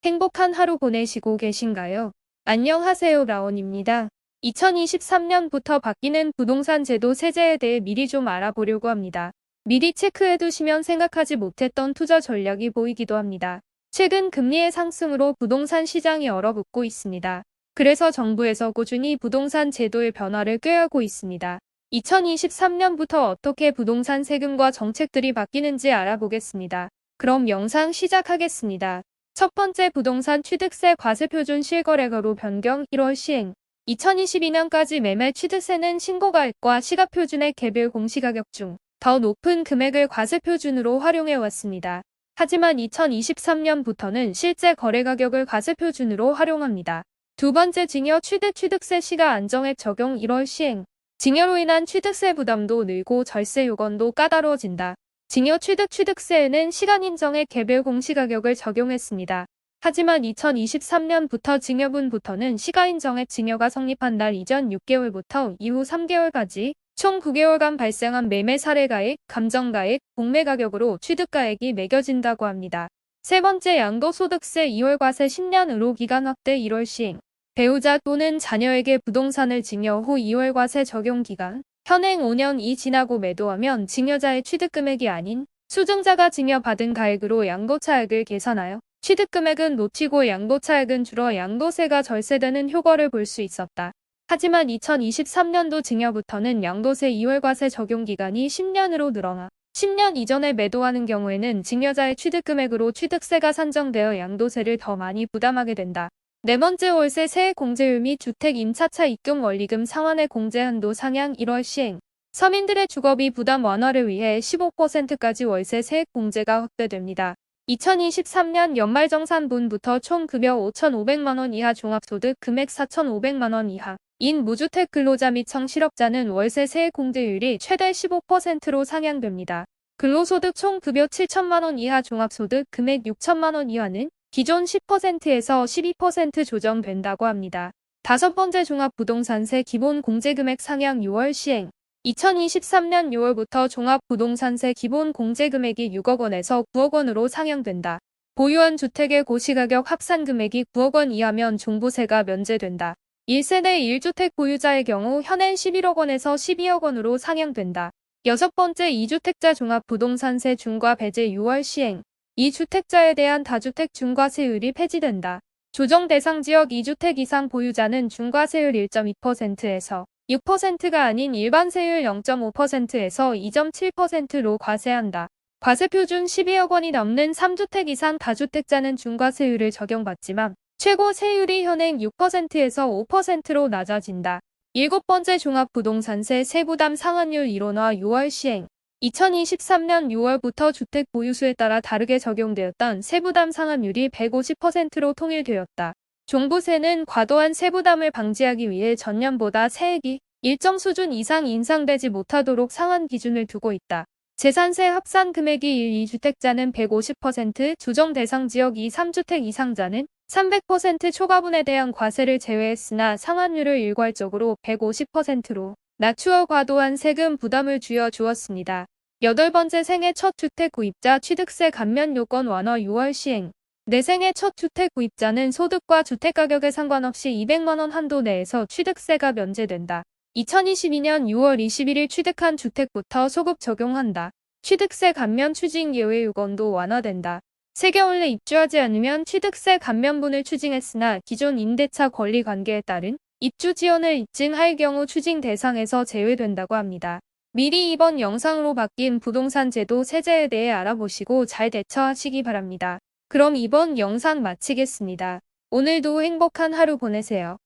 행복한 하루 보내시고 계신가요? 안녕하세요, 라온입니다. 2023년부터 바뀌는 부동산 제도 세제에 대해 미리 좀 알아보려고 합니다. 미리 체크해 두시면 생각하지 못했던 투자 전략이 보이기도 합니다. 최근 금리의 상승으로 부동산 시장이 얼어붙고 있습니다. 그래서 정부에서 꾸준히 부동산 제도의 변화를 꾀하고 있습니다. 2023년부터 어떻게 부동산 세금과 정책들이 바뀌는지 알아보겠습니다. 그럼 영상 시작하겠습니다. 첫 번째, 부동산 취득세 과세표준 실거래가로 변경 1월 시행. 2022년까지 매매 취득세는 신고가액과 시가표준의 개별 공시가격 중 더 높은 금액을 과세표준으로 활용해왔습니다. 하지만 2023년부터는 실제 거래가격을 과세표준으로 활용합니다. 두 번째, 증여 취득세 시가 안정액 적용 1월 시행. 증여로 인한 취득세 부담도 늘고 절세 요건도 까다로워진다. 증여 취득세에는 시간 인정의 개별 공시가격을 적용했습니다. 하지만 2023년부터 증여분부터는 시가 인정액 증여가 성립한 날 이전 6개월부터 이후 3개월까지 총 9개월간 발생한 매매 사례가액, 감정가액, 공매가격으로 취득가액이 매겨진다고 합니다. 세 번째, 양도소득세 2월 과세 10년으로 기간 확대 1월 시행. 배우자 또는 자녀에게 부동산을 증여 후 2월 과세 적용 기간. 현행 5년이 지나고 매도하면 증여자의 취득금액이 아닌 수증자가 증여받은 가액으로 양도차액을 계산하여 취득금액은 놓치고 양도차액은 줄어 양도세가 절세되는 효과를 볼 수 있었다. 하지만 2023년도 증여부터는 양도세 2월 과세 적용 기간이 10년으로 늘어나 10년 이전에 매도하는 경우에는 증여자의 취득금액으로 취득세가 산정되어 양도세를 더 많이 부담하게 된다. 네 번째, 월세 세액 공제율 및 주택 임차차 입금 원리금 상환의 공제 한도 상향 1월 시행. 서민들의 주거비 부담 완화를 위해 15%까지 월세 세액 공제가 확대됩니다. 2023년 연말정산분부터 총 급여 5,500만원 이하 종합소득 금액 4,500만원 이하인 무주택 근로자 및 성실업자는 월세 세액 공제율이 최대 15%로 상향됩니다. 근로소득 총 급여 7천만원 이하 종합소득 금액 6천만원 이하는 기존 10%에서 12% 조정된다고 합니다. 다섯 번째, 종합부동산세 기본 공제금액 상향 6월 시행. 2023년 6월부터 종합부동산세 기본 공제금액이 6억 원에서 9억 원으로 상향된다. 보유한 주택의 고시가격 합산금액이 9억 원 이하면 종부세가 면제된다. 1세대 1주택 보유자의 경우 현행 11억 원에서 12억 원으로 상향된다. 여섯 번째, 2주택자 종합부동산세 중과 배제 6월 시행. 2주택자에 대한 다주택 중과세율이 폐지된다. 조정 대상 지역 2주택 이상 보유자는 중과세율 1.2%에서 6%가 아닌 일반 세율 0.5%에서 2.7%로 과세한다. 과세표준 12억 원이 넘는 3주택 이상 다주택자는 중과세율을 적용받지만 최고 세율이 현행 6%에서 5%로 낮아진다. 일곱 번째, 종합부동산세 세부담 상한율 1원화 6월 시행. 2023년 6월부터 주택 보유수에 따라 다르게 적용되었던 세부담 상한율이 150%로 통일되었다. 종부세는 과도한 세부담을 방지하기 위해 전년보다 세액이 일정 수준 이상 인상되지 못하도록 상한 기준을 두고 있다. 재산세 합산 금액이 1, 2주택자는 150%, 조정 대상 지역 2, 3주택 이상자는 300% 초과분에 대한 과세를 제외했으나 상한율을 일괄적으로 150%로 낮추어 과도한 세금 부담을 줄여주었습니다. 여덟 번째, 생애 첫 주택 구입자 취득세 감면 요건 완화 6월 시행. 내 생애 첫 주택 구입자는 소득과 주택가격에 상관없이 200만원 한도 내에서 취득세가 면제된다. 2022년 6월 21일 취득한 주택부터 소급 적용한다. 취득세 감면 추징 예외 요건도 완화된다. 3개월 내 입주하지 않으면 취득세 감면분을 추징했으나 기존 임대차 권리 관계에 따른 입주 지연을 입증할 경우 추징 대상에서 제외된다고 합니다. 미리 이번 영상으로 바뀐 부동산 제도 세제에 대해 알아보시고 잘 대처하시기 바랍니다. 그럼 이번 영상 마치겠습니다. 오늘도 행복한 하루 보내세요.